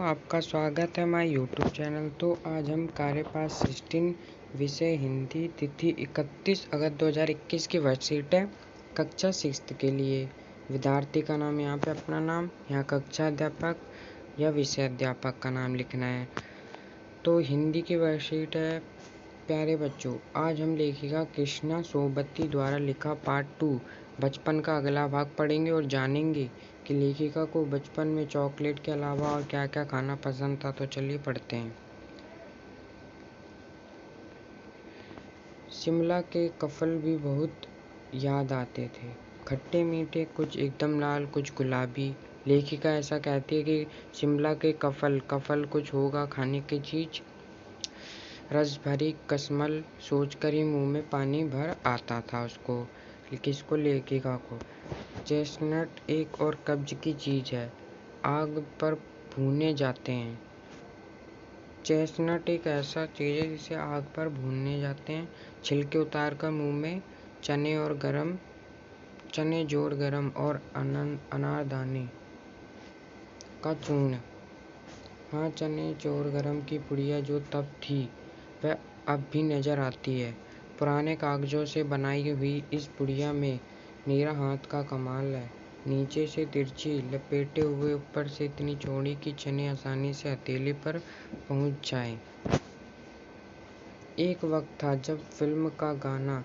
आपका स्वागत है माय यूट्यूब चैनल। तो आज हम कार्यपाठ 16 विषय हिंदी, तिथि 31 अगस्त 2021 की वर्कशीट है कक्षा 6 के लिए। विद्यार्थी का नाम यहाँ पे अपना नाम, यहाँ कक्षा अध्यापक या विषय अध्यापक का नाम लिखना है। तो हिंदी की वर्कशीट है। प्यारे बच्चों, आज हम लेखिका कृष्णा सोबती द्वारा लिखा पार्ट 2 बचपन का अगला भाग पढ़ेंगे और जानेंगे कि लेखिका को बचपन में चॉकलेट के अलावा और क्या क्या खाना पसंद था। तो चलिए पढ़ते हैं। शिमला के कफल भी बहुत याद आते थे, खट्टे मीठे, कुछ एकदम लाल, कुछ गुलाबी। लेखिका ऐसा कहती है कि शिमला के कफल कुछ होगा खाने की चीज। रस भरी कस्मल सोचकर ही मुंह में पानी भर आता था उसको। किसको? लेखिका को। चेस्टनट एक और कब्ज की चीज है, आग पर भूने जाते हैं। चेस्टनट एक ऐसा चीज है जिसे आग पर भूनने जाते हैं। छिलके उतार कर मुंह में चने जोड़ गरम और अनारदाने का चूर्ण। हाँ, चने जोड़ गरम की पुड़िया जो तब थी वह अब भी नजर आती है। पुराने कागजों से बनाई हुई इस पुड़िया में मेरा हाथ का कमाल है। नीचे से तिरछी लपेटे हुए, ऊपर से इतनी चौड़ी कि चने आसानी से हथेली पर पहुंच जाएं। एक वक्त था जब फिल्म का गाना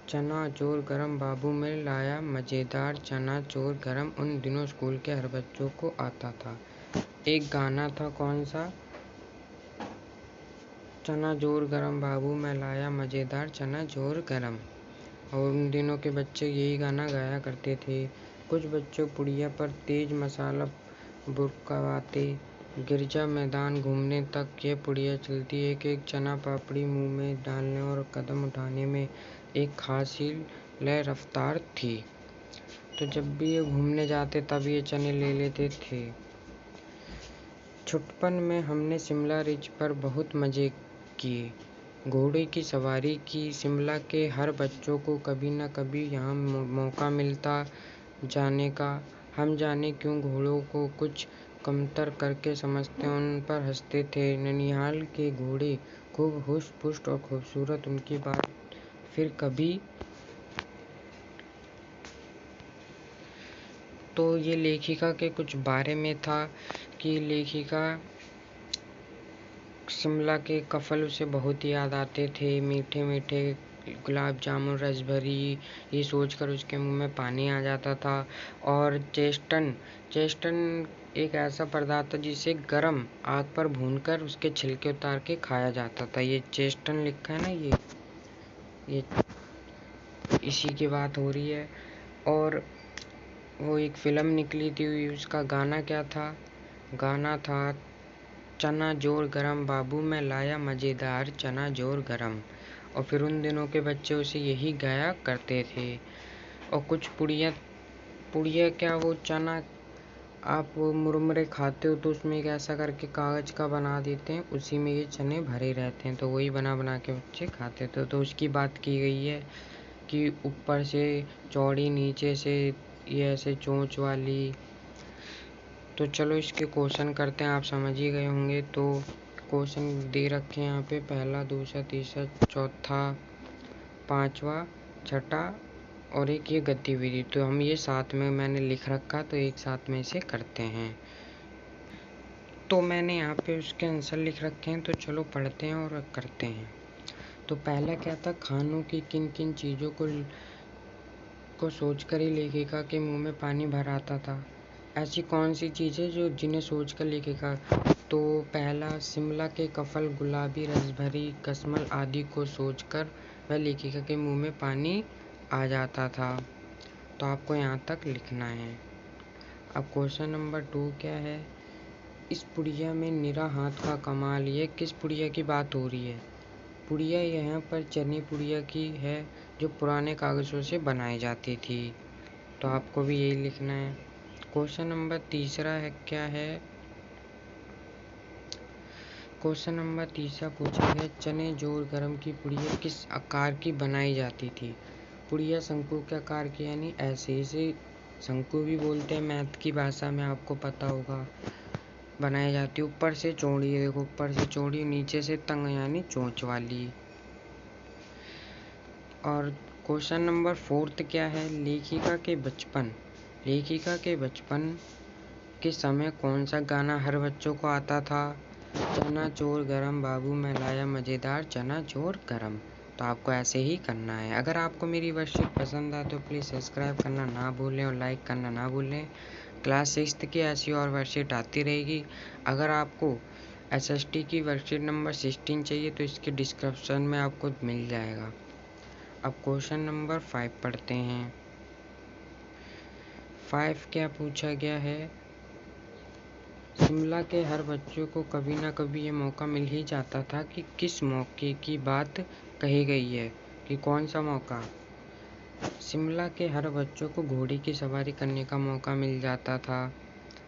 चना जोर गरम बाबू में लाया मजेदार चना जोर गरम उन दिनों स्कूल के हर बच्चों को आता था। एक गाना था, कौन सा? चना जोर गरम बाबू में लाया मजेदार चना जोर गरम। और उन दिनों के बच्चे यही गाना गाया करते थे। कुछ बच्चों पुड़िया पर तेज मसाला बुरकवाते। गिरजा मैदान घूमने तक ये पुड़िया चलती। एक एक चना पापड़ी मुंह में डालने और कदम उठाने में एक खास ही लय रफ्तार थी। तो जब भी ये घूमने जाते तब ये चने ले लेते थे। छुटपन में हमने शिमला रिज पर बहुत मजे किए, घोड़े की सवारी की। शिमला के हर बच्चों को कभी न कभी यहाँ मौका मिलता जाने का। हम जाने क्यों घोड़ों को कुछ कमतर करके समझते, उन पर हंसते थे। ननिहाल के घोड़े खूब हुष्ट पुष्ट और खूबसूरत, उनकी बात फिर कभी। तो ये लेखिका के कुछ बारे में था कि लेखिका शिमला के कफल उसे बहुत याद आते थे, मीठे मीठे गुलाब जामुन, रस भरी, ये सोचकर उसके मुंह में पानी आ जाता था। और चेस्टन एक ऐसा पदार्थ था जिसे गरम आग पर भूनकर उसके छिलके उतार के खाया जाता था। ये चेस्टन लिखा है ना, ये इसी की बात हो रही है। और वो एक फिल्म निकली थी, उसका गाना क्या था? गाना था चना जोर गरम बाबू में लाया मजेदार चना जोर गरम। और फिर उन दिनों के बच्चे उसे यही गाया करते थे। और कुछ पुड़िया क्या, वो चना आप वो मुरमुरे खाते हो तो उसमें एक ऐसा करके कागज का बना देते हैं, उसी में ये चने भरे रहते हैं, तो वही बना बना के बच्चे खाते थे। तो उसकी बात की गई है कि ऊपर से चौड़ी, नीचे से ये ऐसे चोंच वाली। तो चलो इसके क्वेश्चन करते हैं, आप समझ ही गए होंगे। तो क्वेश्चन दे रखे हैं यहाँ पे, पहला, दूसरा, तीसरा, चौथा, पांचवा, छठा और एक ये गतिविधि। तो हम ये साथ में मैंने लिख रखा, तो एक साथ में इसे करते हैं। तो मैंने यहाँ पे उसके आंसर लिख रखे हैं, तो चलो पढ़ते हैं और करते हैं। तो पहला क्या था, खानों की किन किन चीज़ों को सोचकर ही लेखिका के मुंह में पानी भर आता था। ऐसी कौन सी चीज़ें जो जिन्हें सोचकर लेखिका? तो पहला, शिमला के कफल, गुलाबी, रसभरी कस्मल आदि को सोचकर वह लेखिका के मुंह में पानी आ जाता था। तो आपको यहाँ तक लिखना है। अब क्वेश्चन नंबर 2 क्या है? इस पुड़िया में निरा हाथ का कमाल। ये किस पुड़िया की बात हो रही है? पुड़िया यहाँ पर चने पुड़िया की है जो पुराने कागजों से बनाई जाती थी। तो आपको भी यही लिखना है। क्वेश्चन नंबर 3 है, क्या है? क्वेश्चन नंबर 3 पूछा गया, चने जोर गरम की पुड़िया किस आकार की बनाई जाती थी? पुड़िया शंकु के आकार की, यानी ऐसे, इसे शंकु भी बोलते हैं मैथ की भाषा में, आपको पता होगा। बनाई जाती है। ऊपर से चौड़ी, देखो ऊपर से चौड़ी, नीचे से तंग यानी चोंच वाली। और क्वेश्चन नंबर 4 क्या है, लेखिका के बचपन के समय कौन सा गाना हर बच्चों को आता था। चना चोर गरम बाबू मैं लाया मज़ेदार चना चोर गरम। तो आपको ऐसे ही करना है। अगर आपको मेरी वर्कशीट पसंद आए तो प्लीज़ सब्सक्राइब करना ना भूलें और लाइक करना ना भूलें। क्लास 6 की ऐसी और वर्कशीट आती रहेगी। अगर आपको SST की वर्कशीट नंबर 16 चाहिए तो इसके डिस्क्रिप्शन में आपको मिल जाएगा। अब क्वेश्चन नंबर 5 पढ़ते हैं। 5 क्या पूछा गया है, शिमला के हर बच्चे को कभी ना कभी ये मौका मिल ही जाता था कि किस मौके की बात कही गई है, कि कौन सा मौका। शिमला के हर बच्चों को घोड़े की सवारी करने का मौका मिल जाता था।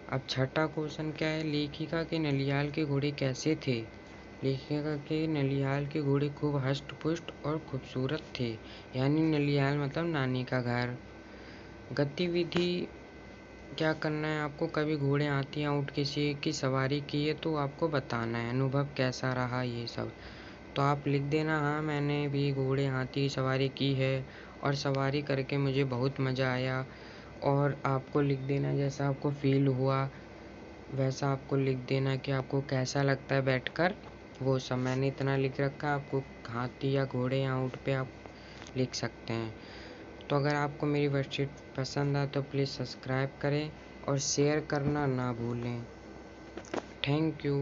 अब छठा क्वेश्चन क्या है, लेखिका के नलियाल के घोड़े कैसे थे। लेखिका के नलियाल के घोड़े खूब हष्ट पुष्ट और खूबसूरत थे, यानी नलियाल मतलब नानी का घर। गतिविधि क्या करना है आपको, कभी घोड़े हाथी या ऊँट किसी की सवारी की है तो आपको बताना है, अनुभव कैसा रहा ये सब। तो आप लिख देना, हाँ मैंने भी घोड़े हाथी की सवारी की है और सवारी करके मुझे बहुत मज़ा आया। और आपको लिख देना जैसा आपको फील हुआ वैसा आपको लिख देना कि आपको कैसा लगता है बैठकर, वो सब मैंने इतना लिख रखा। आपको हाथी या घोड़े या ऊँट पे आप लिख सकते हैं। तो अगर आपको मेरी वर्कशीट पसंद आए तो प्लीज़ सब्सक्राइब करें और शेयर करना ना भूलें। Thank you.